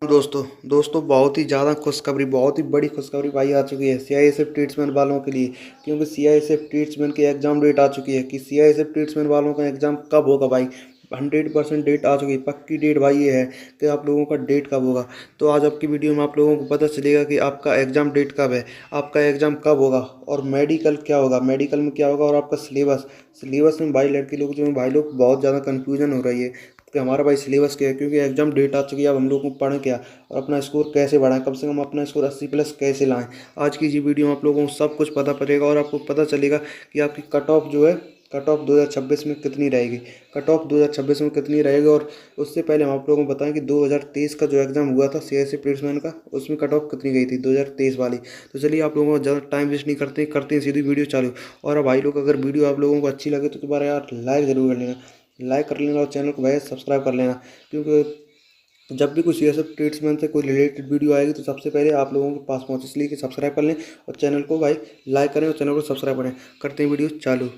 दोस्तों बहुत ही ज़्यादा खुशखबरी, बहुत ही बड़ी खुशखबरी भाई आ चुकी है सीआईएसएफ ट्रेड्समैन वालों के लिए। क्योंकि सीआईएसएफ ट्रेड्समैन की एग्ज़ाम डेट आ चुकी है कि सीआईएसएफ ट्रेड्समैन वालों का एग्ज़ाम कब होगा भाई। 100% डेट आ चुकी है, पक्की डेट भाई ये है कि आप लोगों का डेट कब होगा। तो आज आपकी वीडियो में आप लोगों को पता चलेगा कि आपका एग्ज़ाम डेट कब है, आपका एग्ज़ाम कब होगा और मेडिकल क्या होगा, मेडिकल में क्या होगा और आपका सिलेबस। सिलेबस में भाई लड़के लोग जो हैं भाई लोग बहुत ज़्यादा कन्फ्यूजन हो रही है कि हमारा भाई सिलेबस क्या है। क्योंकि एग्जाम डेट आ चुकी है, अब हम लोग को पढ़ें क्या और अपना स्कोर कैसे बढ़ाएं, कम से कम अपना स्कोर 80+ कैसे लाएं। आज की जी वीडियो में आप लोगों को सब कुछ पता पड़ेगा और आपको पता चलेगा कि आपकी कट ऑफ जो है, कट ऑफ 2026 में कितनी रहेगी, कट ऑफ 2026 में कितनी रहेगी। और उससे पहले हम आप लोगों को बताएं कि 2023 का जो एग्ज़ाम हुआ था सीआईएसएफ प्लेसमेंट का, उसमें कट ऑफ कितनी गई थी 2023 वाली। तो चलिए आप लोगों को ज़्यादा टाइम वेस्ट नहीं करते हैं सीधी वीडियो चालू। और अब भाई लोग अगर वीडियो आप लोगों को अच्छी लगे तो दोबारा यार लाइक ज़रूर कर लेना, लाइक कर लेना और चैनल को भाई सब्सक्राइब कर लेना। क्योंकि जब भी कुछ सीएसएफ ट्रीट्समेंट से कोई रिलेटेड वीडियो आएगी तो सबसे पहले आप लोगों के पास पहुंचे, इसलिए कि सब्सक्राइब कर लें और चैनल को भाई लाइक करें और चैनल को सब्सक्राइब करें। करते हैं वीडियो चालू।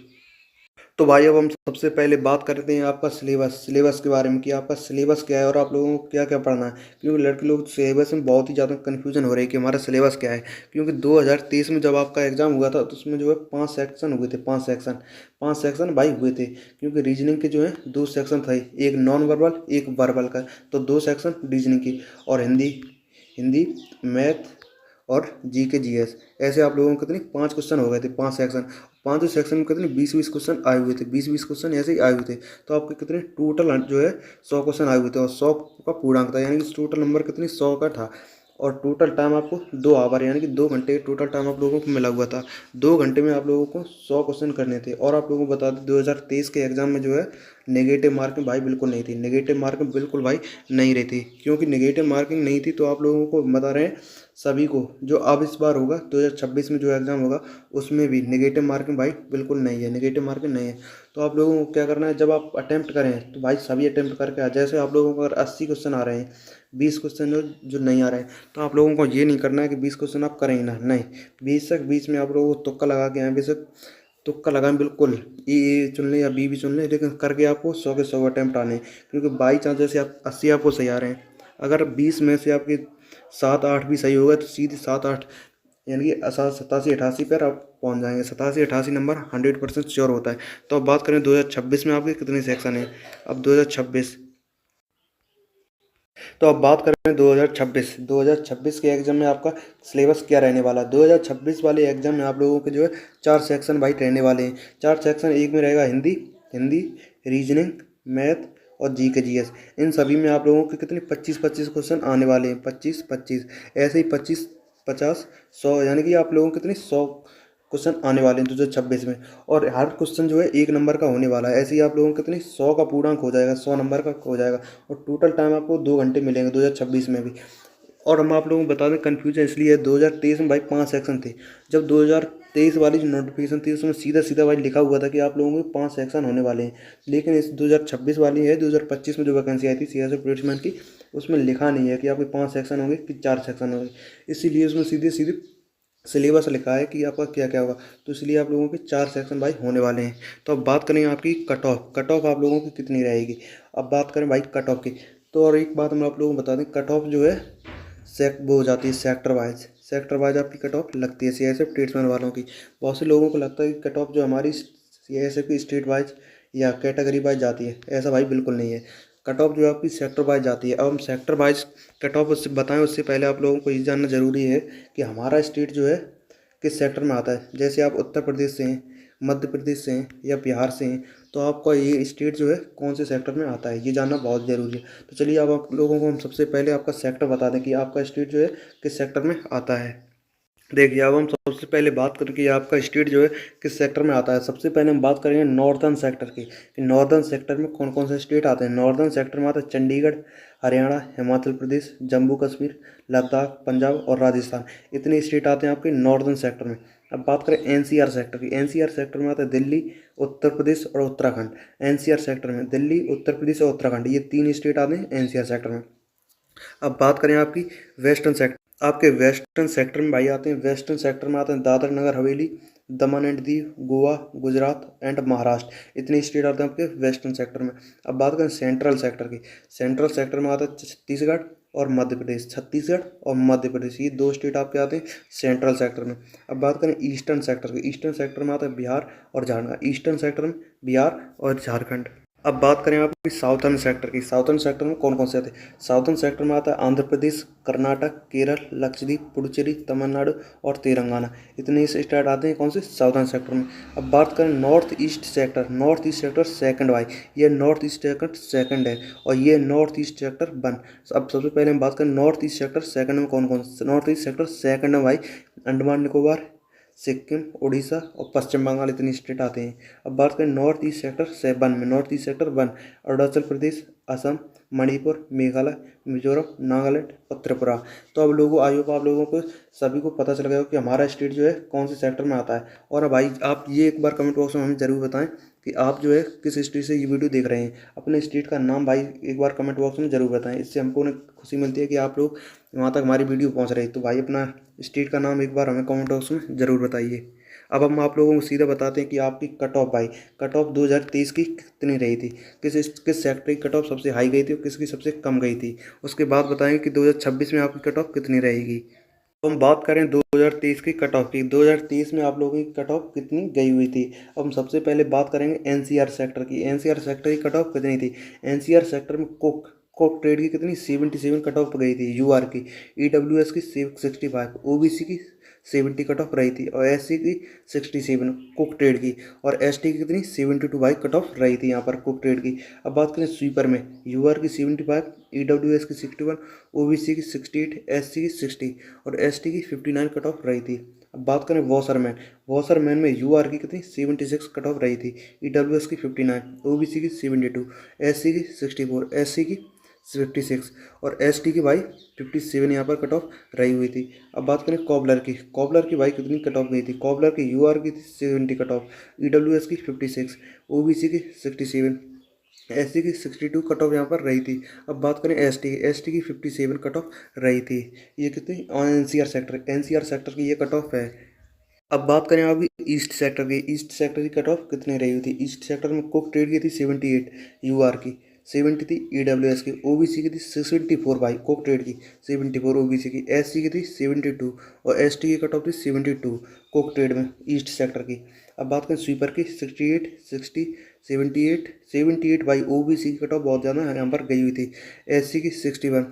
तो भाई अब हम सबसे पहले बात करते हैं आपका सिलेबस के बारे में कि आपका सिलेबस क्या है और आप लोगों को क्या क्या पढ़ना है। क्योंकि लड़के लोग सिलेबस में बहुत ही ज़्यादा कन्फ्यूजन हो रही है कि हमारा सिलेबस क्या है। क्योंकि 2023 में जब आपका एग्ज़ाम हुआ था तो उसमें जो है 5 सेक्शन हुए थे, 5 सेक्शन भाई हुए थे। क्योंकि रीजनिंग के जो है 2 सेक्शन थे, एक नॉन वर्बल एक वर्बल का। तो 2 सेक्शन रीजनिंग की और हिंदी, हिंदी मैथ और जीके जीएस, ऐसे आप लोगों को कितने 5 क्वेश्चन हो गए थे, 5 सेक्शन। पांचों सेक्शन में कितने 20-20 क्वेश्चन आए हुए थे, 20-20 क्वेश्चन ऐसे ही आए हुए थे। तो आपके कितने टोटल जो है 100 क्वेश्चन आए हुए थे और 100 का पूर्णांक था, यानी कि टोटल नंबर कितनी 100 का था। और टोटल टाइम आपको 2 आवर यानी कि 2 घंटे टोटल टाइम आप लोगों को मिला हुआ था। 2 घंटे में आप लोगों को 100 क्वेश्चन करने थे। और आप लोगों को बता दें 2023 के एग्जाम में जो है नेगेटिव मार्किंग भाई बिल्कुल नहीं थी, नेगेटिव मार्किंग बिल्कुल भाई नहीं रहती। क्योंकि नेगेटिव मार्किंग नहीं थी तो आप लोगों को बता रहे हैं सभी को, जो अब इस बार होगा 2026 में जो एग्ज़ाम होगा उसमें भी नेगेटिव मार्किंग भाई बिल्कुल नहीं है, नेगेटिव मार्किंग नहीं है। तो आप लोगों को क्या करना है, जब आप अटैम्प्ट करें तो भाई सभी अटैम्प्ट करके जैसे आप लोगों को अगर 80 क्वेश्चन आ रहे हैं, 20 क्वेश्चन जो नहीं आ रहे हैं, तो आप लोगों को ये नहीं करना है कि 20 क्वेश्चन आप करें ही ना, नहीं। 20 में आप लोगों को तुक्का लगा के आए, बेशक तुक्का लगाएं बिल्कुल, ए चुन लें या बी चुन लें, लेकिन करके आपको 100 के 100 अटैम्प्ट आने हैं। क्योंकि बाई चांस जैसे आप 80 आपको सही आ रहे हैं, अगर 20 में से आपके 7-8 भी सही होगा तो सीधे 7-8 यानी कि 87-88 पर आप पहुंच जाएंगे। 87-88 नंबर 100% श्योर होता है। तो अब बात करें 2026 में आपके कितने सेक्शन हैं। अब 2026, तो अब बात करें 2026 के एग्जाम में आपका सिलेबस क्या रहने वाला है। 2026 वाले एग्जाम में आप लोगों के जो है 4 सेक्शन भाई रहने वाले हैं। 4 सेक्शन, एक में रहेगा हिंदी, हिंदी रीजनिंग, मैथ और जीके जीएस। इन सभी में आप लोगों के कितने 25-25 क्वेश्चन आने वाले हैं, 25-25, ऐसे ही 25-50-100, यानी कि आप लोगों के कितने 100 क्वेश्चन आने वाले हैं 2026 में। और हर क्वेश्चन जो है 1 नंबर का होने वाला है। ऐसे ही आप लोगों को कितनी 100 का पूर्णांक हो जाएगा, 100 नंबर का हो जाएगा। और टोटल टाइम आपको 2 घंटे मिलेंगे 2026 में भी। और हम आप लोगों को बता दें कन्फ्यूजन इसलिए है, 2023 में भाई 5 सेक्शन थे। जब 2023 वाली जो नोटिफिकेशन थी उसमें सीधा सीधा भाई लिखा हुआ था कि आप लोगों को 5 सेक्शन होने वाले हैं। लेकिन इस 2026 वाली है, 2025 में जो वैकेंसी आई थी सीएसएफ प्लेसमेंट की, उसमें लिखा नहीं है कि आपके 5 सेक्शन होंगे कि 4 सेक्शन होंगे। इसीलिए उसमें सीधे सीधे सिलेबस लिखा है कि आपका क्या क्या होगा। तो इसलिए आप लोगों के 4 सेक्शन भाई होने वाले हैं। तो अब बात करें आपकी कट ऑफ आप लोगों की कितनी रहेगी। अब बात करें भाई कट ऑफ की, तो और एक बात हम आप लोगों को बता दें, कट ऑफ जो है वो हो जाती है सेक्टर वाइज आपकी कट ऑफ लगती है सीआईएसएफ ट्रेड्समैन वालों की। बहुत से लोगों को लगता है कि कट ऑफ जो हमारी सीआईएसएफ की स्टेट वाइज या कैटेगरी वाइज जाती है, ऐसा भाई बिल्कुल नहीं है। कट ऑफ जो है आपकी सेक्टर वाइज जाती है। अब हम सेक्टर वाइज कट ऑफ उससे बताएं उससे पहले आप लोगों को ये जानना जरूरी है कि हमारा स्टेट जो है किस सेक्टर में आता है। जैसे आप उत्तर प्रदेश से हैं, मध्य प्रदेश से हैं या बिहार से हैं, तो आपका ये स्टेट जो है कौन से सेक्टर में आता है ये जानना बहुत ज़रूरी है। तो चलिए अब आप लोगों को हम सबसे पहले आपका सेक्टर बता दें कि आपका स्टेट जो है किस सेक्टर में आता है। देखिए अब हम सबसे पहले बात करें कि आपका स्टेट जो है किस सेक्टर में आता है। सबसे पहले हम बात करेंगे नॉर्दर्न सेक्टर की, कि नॉर्दर्न सेक्टर में कौन कौन से स्टेट आते हैं। नॉर्दर्न सेक्टर में आता है चंडीगढ़, हरियाणा, हिमाचल प्रदेश, जम्मू कश्मीर, लद्दाख, पंजाब और राजस्थान। इतने स्टेट आते हैं आपके नॉर्दर्न सेक्टर में। अब बात करें एनसीआर सेक्टर की, एनसीआर सेक्टर में आता है दिल्ली, उत्तर प्रदेश और उत्तराखंड। एनसीआर सेक्टर में दिल्ली, उत्तर प्रदेश और उत्तराखंड, ये 3 स्टेट आते हैं एनसीआर सेक्टर में। अब बात करें आपकी वेस्टर्न सेक्टर, आपके वेस्टर्न सेक्टर में भाई आते हैं, वेस्टर्न सेक्टर में आते हैं दादर नगर हवेली, दमन एंड दीव, गोवा, गुजरात एंड महाराष्ट्र। इतने स्टेट आते हैं आपके वेस्टर्न सेक्टर में। अब बात करें सेंट्रल सेक्टर की, सेंट्रल सेक्टर में आता है छत्तीसगढ़, और मध्य प्रदेश, छत्तीसगढ़ और मध्य प्रदेश, ये 2 स्टेट आपके आते हैं सेंट्रल सेक्टर में। अब बात करें ईस्टर्न सेक्टर की, ईस्टर्न सेक्टर में आता है बिहार और झारखंड, ईस्टर्न सेक्टर में बिहार और झारखंड। अब बात करें आपकी साउथर्न सेक्टर की, साउथर्न सेक्टर में कौन कौन से आते हैं? साउथर्न सेक्टर में आता है आंध्र प्रदेश, कर्नाटक, केरल, लक्षद्वीप, पुडुचेरी, तमिलनाडु और तेलंगाना। इतने स्टेट आते हैं कौन से? साउथर्न सेक्टर में। अब बात करें north east sector, north east sector second भाई, ये नॉर्थ ईस्ट सेक्टर सेकंड है और ये नॉर्थ ईस्ट सेक्टर वन। अब सबसे पहले हम बात करें नॉर्थ ईस्ट सेक्टर सेकंड में कौन कौन? नॉर्थ ईस्ट सेक्टर सेकंड में भाई अंडमान निकोबार, सिक्किम, उड़ीसा और पश्चिम बंगाल, इतने स्टेट आते हैं। अब बात करें नॉर्थ ईस्ट सेक्टर 7 में, north east sector 1 Arunachal Pradesh, Assam, Manipur, Meghalaya, Mizoram, Nagaland और त्रिपुरा। तो अब लोगों आई होप आप लोगों को सभी को पता चल गया हो कि हमारा स्टेट जो है कौन से सेक्टर में आता है। और भाई आप ये एक बार कमेंट बॉक्स में हमें ज़रूर बताएं कि आप जो है किस स्टेट से ये वीडियो देख रहे हैं। अपने स्टेट का नाम भाई एक बार कमेंट बॉक्स में ज़रूर बताएं, इससे हमको उन्हें खुशी मिलती है कि आप लोग वहाँ तक हमारी वीडियो पहुँच रही है। तो भाई अपना स्टेट का नाम एक बार हमें कमेंट बॉक्स में ज़रूर बताइए। अब हम आप लोगों को सीधा बताते हैं कि आपकी कट ऑफ भाई, कट ऑफ 2023 की कितनी रही थी, किस सेक्टर की कट ऑफ सबसे हाई गई थी और किसकी सबसे कम गई थी। उसके बाद बताएंगे कि 2026 में आपकी कट ऑफ कितनी रहेगी। तो हम बात करें 2023 की कट ऑफ की, 2023 में आप लोगों की कट ऑफ कितनी गई हुई थी। अब हम सबसे पहले बात करेंगे एनसीआर सेक्टर की, एनसीआर सेक्टर की कट ऑफ कितनी थी। एनसीआर सेक्टर में कोक कोक ट्रेड की कितनी 77 कट ऑफ गई थी यूआर की, ईडब्ल्यूएस की 65, ओबीसी की 70 कट ऑफ रही थी और एससी की 67 कुक ट्रेड की, और एसटी की कितनी 72 भाई कट ऑफ रही थी यहाँ पर कुक ट्रेड की। अब बात करें स्वीपर में, यूआर की 75, ईडब्ल्यूएस की 61, ओबीसी की 68, एससी की 60 और एसटी की 59 कट ऑफ रही थी। अब बात करें वॉशरमैन, वॉशरमैन में यूआर की कितनी 76 कट ऑफ रही थी, ईडब्ल्यूएस की 59, ओबीसी की 72, एससी की 64, एससी की 56 और एसटी की भाई 57 यहाँ पर कट ऑफ रही हुई थी। अब बात करें कॉबलर की, कॉबलर की भाई कितनी कट ऑफ गई थी। कॉबलर की यूआर की थी 70 कट ऑफ, ईडब्ल्यूएस की 56, ओबीसी की 67, एससी की 62 कट ऑफ यहाँ पर रही थी। अब बात करें एसटी की 57 कट ऑफ रही थी। ये कितनी एनसीआर सेक्टर की ये कट ऑफ है। अब बात करें अभी ईस्ट सेक्टर की, ईस्ट सेक्टर की कट ऑफ कितनी रही हुई थी। ईस्ट सेक्टर में कुक ट्रेड की थी 78 यूआर की, 70 थी ईडब्ल्यूएस की, ओबीसी की थी 64 भाई कुक ट्रेड की 74, ओबीसी की, एससी की थी 72 और एसटी की कट ऑफ थी 72 कुक ट्रेड में ईस्ट सेक्टर की। अब बात करें स्वीपर की 68, 60, 78 भाई, ओबीसी की कट ऑफ बहुत ज़्यादा यहाँ पर गई हुई थी, एससी की 61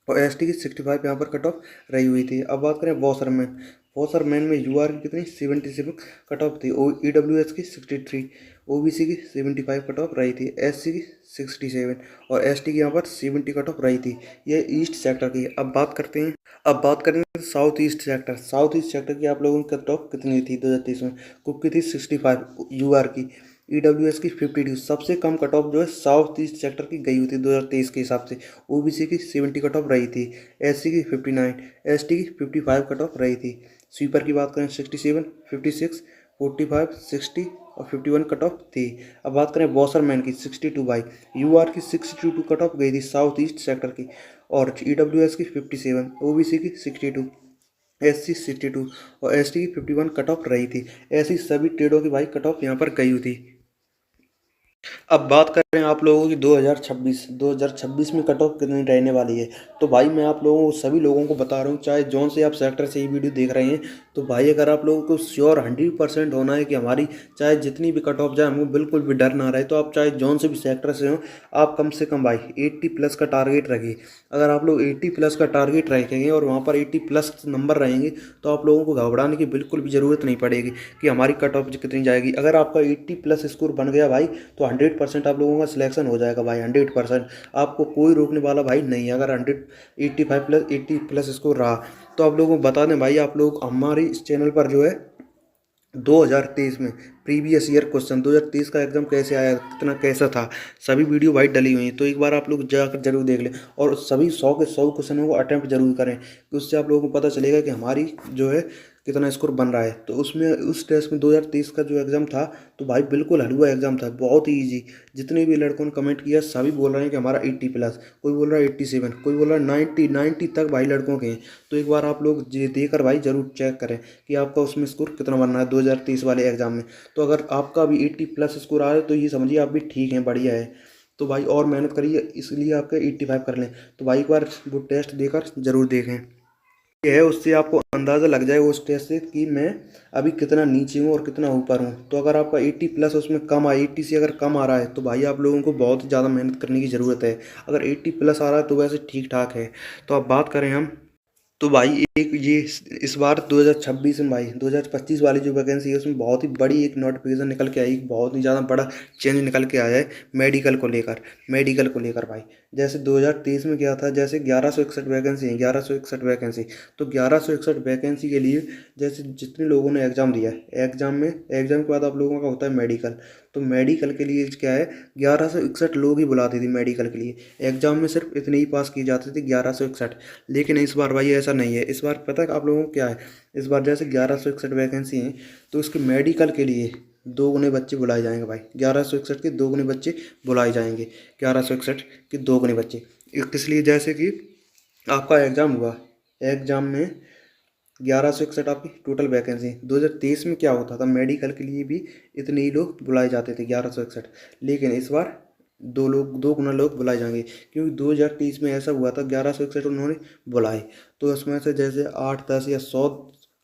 और एसटी की 65 यहाँ पर कट ऑफ रही हुई थी। अब बात करें वॉशरमैन, वॉशरमैन में यूआर की कितनी 77 कट ऑफ थी, ईडब्ल्यूएस की 63, ओबीसी की 75 कट ऑफ रही थी, एससी की 67 और एसटी की यहाँ पर 70 कट ऑफ रही थी। ये ईस्ट सेक्टर की। अब बात करते हैं south east sector, south east sector की आप लोगों की कट ऑफ कितनी थी 2023 में। कुक की थी 65 यूआर की, ईडब्ल्यूएस की 52, सबसे कम कट ऑफ जो है साउथ ईस्ट सेक्टर की गई हुई थी 2023 के हिसाब से। ओबीसी की 70 कट ऑफ रही थी, एससी की 59, एसटी की 55 कट ऑफ रही थी। स्वीपर की बात करें 67, 56, 45, 60 और 51 कट ऑफ थी। अब बात करें वॉशरमैन की 62 भाई, यूआर की 62 कट ऑफ गई थी साउथ ईस्ट सेक्टर की, और ईडब्ल्यूएस की 57, ओबीसी की 62, एससी 62 और एसटी की 51 कट ऑफ रही थी। ऐसी सभी ट्रेडों की भाई कट ऑफ यहाँ पर गई हुई थी। अब बात करें आप लोगों की 2026 में कट ऑफ कितनी रहने वाली है। तो भाई मैं आप लोगों को सभी लोगों को बता रहा हूँ, चाहे जौन से आप सेक्टर से ये वीडियो देख रहे हैं, तो भाई अगर आप लोगों को श्योर 100% होना है कि हमारी चाहे जितनी भी कट ऑफ जाए हमको बिल्कुल भी डर ना रहे, तो आप चाहे जौन से भी सेक्टर से हो, आप कम से कम भाई 80 प्लस का टारगेट रखिए। अगर आप लोग 80 प्लस का टारगेट रखेंगे और वहाँ पर 80 प्लस नंबर रहेंगे, तो आप लोगों को घबराने की बिल्कुल भी ज़रूरत नहीं पड़ेगी कि हमारी कट ऑफ कितनी जाएगी। अगर आपका 80 प्लस स्कोर बन गया भाई, तो 100% आप लोगों का सिलेक्शन हो जाएगा भाई, 100%। आपको कोई रोकने वाला भाई नहीं है। अगर 185 प्लस 80 प्लस स्कोर रहा, तो आप लोगों को बता दें भाई, आप लोग हमारे इस चैनल पर जो है 2023 में प्रीवियस ईयर क्वेश्चन 2023 का एग्जाम कैसे आया, कितना कैसा था, सभी वीडियो भाई डली हुई हैं। तो एक बार आप लोग जाकर जरूर देख लें और सभी 100 के 100 क्वेश्चनों को अटैम्प्ट जरूर करें, कि उससे आप लोगों को पता चलेगा कि हमारी जो है कितना स्कोर बन रहा है। तो उसमें उस टेस्ट में 2023 का जो एग्ज़ाम था, तो भाई बिल्कुल हलवा एग्ज़ाम था, बहुत ही ईजी। जितने भी लड़कों ने कमेंट किया सभी बोल रहे हैं कि हमारा 80 प्लस, कोई बोल रहा है 87, कोई बोल रहा है 90 तक भाई लड़कों के हैं। तो एक बार आप लोग ये देकर भाई ज़रूर चेक करें कि आपका उसमें स्कोर कितना बन रहा है 2023 वाले एग्ज़ाम में। तो अगर आपका भी 80 प्लस स्कोर आ रहा है, तो ये समझिए आप भी ठीक हैं, बढ़िया है। तो भाई और मेहनत करिए, इसलिए आपके 85 कर लें। तो भाई एक बार वो टेस्ट देकर ज़रूर देखें। ये है, उससे आपको अंदाज़ा लग जाएगा उस टेस्ट से कि मैं अभी कितना नीचे हूँ और कितना ऊपर हूँ। तो अगर आपका 80 प्लस उसमें कम आ 80 से अगर कम आ रहा है तो भाई आप लोगों को बहुत ज़्यादा मेहनत करने की ज़रूरत है। अगर 80 प्लस आ रहा है तो वैसे ठीक ठाक है। तो अब बात करें हम, तो भाई एक ये इस बार 2026 में भाई 2025 वाली जो वैकेंसी है उसमें बहुत ही बड़ी एक नोटिफिकेशन निकल के आई, बहुत ही ज़्यादा बड़ा चेंज निकल के आया है मेडिकल को लेकर भाई। जैसे 2023 में क्या था, जैसे 1161 वैकेंसी है, 1161 वैकेंसी। तो 1161 वैकेंसी के लिए जैसे जितने लोगों ने एग्ज़ाम दिया है, एग्ज़ाम के बाद आप लोगों का होता है मेडिकल। तो मेडिकल के लिए क्या है, 1161 लोग ही बुलाते थे मेडिकल के लिए। एग्ज़ाम में सिर्फ इतने ही पास किए जाते थे, 1161। लेकिन इस बार भाई ऐसा नहीं है। इस बार पता है आप लोगों को क्या है, इस बार जैसे 1161 वैकेंसी हैं तो उसके मेडिकल के लिए दोगुने बच्चे बुलाए जाएंगे भाई। 1161 के दोगुने बच्चे बुलाए जाएंगे। 1161 के दोगुने बच्चे किस लिए, जैसे कि आपका एग्ज़ाम हुआ, एग्ज़ाम में 1161 आपकी टोटल वैकेंसी। 2023 में क्या होता था, मेडिकल के लिए भी इतने ही लोग बुलाए जाते थे, 1161। लेकिन इस बार दो गुना लोग बुलाए जाएंगे, क्योंकि 2023 में ऐसा हुआ था 1161 उन्होंने बुलाए। तो उसमें से जैसे 8 10 या 100,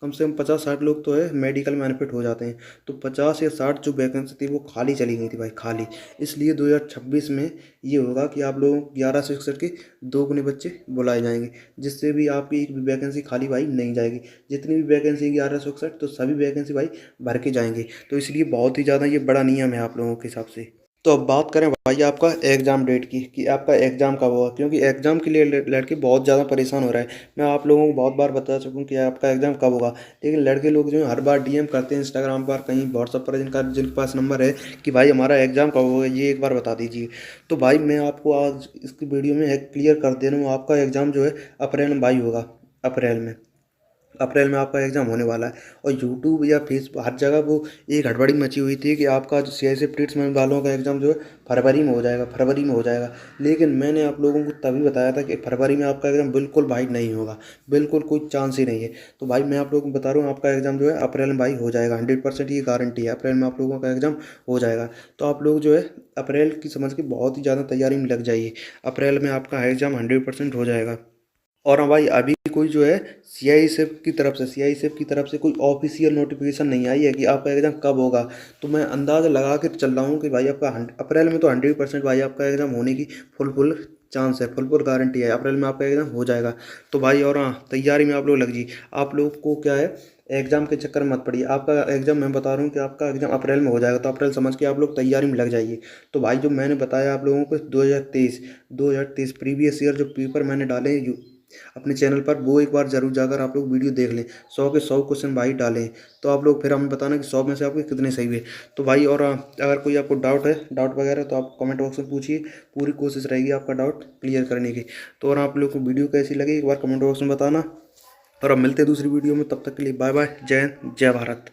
कम से कम 50 60 लोग तो है मेडिकल में बेनिफिट हो जाते हैं। तो 50 या 60 जो वैकेंसी थी वो खाली चली गई थी भाई, खाली। इसलिए 2026 में ये होगा कि आप लोगों को 1161 के दोगुने बच्चे बुलाए जाएंगे, जिससे भी आपकी एक भी वैकेंसी खाली भाई नहीं जाएगी। जितनी भी वैकेंसी 1161 तो सभी वैकेंसी भाई भर के जाएंगे। तो इसलिए बहुत ही ज़्यादा ये बड़ा नियम है आप लोगों के हिसाब से। तो अब बात करें भाई आपका एग्ज़ाम डेट की, कि आपका एग्ज़ाम कब होगा, क्योंकि एग्ज़ाम के लिए लड़के बहुत ज़्यादा परेशान हो रहे हैं। मैं आप लोगों को बहुत बार बता चुका हूँ कि आपका एग्ज़ाम कब होगा, लेकिन लड़के लोग जो है हर बार डीएम करते हैं इंस्टाग्राम पर, कहीं व्हाट्सअप पर, जिनके पास नंबर है कि भाई हमारा एग्ज़ाम कब होगा, ये एक बार बता दीजिए। तो भाई मैं आपको आज इसकी वीडियो में क्लियर कर दे रहा हूँ, आपका एग्ज़ाम जो है अप्रैल में भाई होगा। अप्रैल में अप्रैल में आपका एग्ज़ाम होने वाला है। और यूट्यूब या फेसबुक हर जगह वो एक हड़बड़ी मची हुई थी कि आपका जो सीआईएसएफ ट्रीटमेंट वालों का एग्ज़ाम जो है फरवरी में हो जाएगा, फरवरी में हो जाएगा। लेकिन मैंने आप लोगों को तभी बताया था कि फरवरी में आपका एग्ज़ाम बिल्कुल भाई नहीं होगा, बिल्कुल कोई चांस ही नहीं है। तो भाई मैं आप लोगों को बता रहा हूँ आपका एग्ज़ाम जो है अप्रैल में भाई हो जाएगा, 100% ये गारंटी है, अप्रैल में आप लोगों का एग्ज़ाम हो जाएगा। तो आप लोग जो है अप्रैल की समझ के बहुत ही ज़्यादा तैयारी में लग जाइए। अप्रैल में आपका एग्ज़ाम 100% हो जाएगा। और हाँ भाई, अभी कोई जो है सीआईएसएफ की तरफ से कोई ऑफिशियल नोटिफिकेशन नहीं आई है कि आपका एग्ज़ाम कब होगा। तो मैं अंदाज़ा लगा के चल रहा हूँ कि भाई आपका अप्रैल में तो 100% भाई आपका एग्ज़ाम होने की फुल चांस है, फुल गारंटी है, अप्रैल में आपका एग्ज़ाम हो जाएगा। तो भाई और हाँ, तैयारी में आप लोग लग जाइए। आप लोग को क्या है, एग्ज़ाम के चक्कर में मत पड़िए। आपका एग्ज़ाम मैं बता रहा हूँ कि आपका एग्ज़ाम अप्रैल में हो जाएगा, तो अप्रैल समझ के आप लोग तैयारी में लग जाइए। तो भाई जो मैंने बताया आप लोगों को 2023 प्रीवियस ईयर जो पेपर मैंने डाले हैं अपने चैनल पर, वो एक बार ज़रूर जाकर आप लोग वीडियो देख लें। 100 के 100 क्वेश्चन भाई डालें, तो आप लोग फिर हमें बताना कि 100 में से आपके कितने सही हुए। तो भाई और अगर कोई आपको डाउट वगैरह तो आप कमेंट बॉक्स में पूछिए, पूरी कोशिश रहेगी आपका डाउट क्लियर करने की। तो और आप लोग को वीडियो कैसी लगी एक बार कमेंट बॉक्स में बताना। और अब मिलते हैं दूसरी वीडियो में, तब तक के लिए बाय बाय, जय हिंद, जय भारत।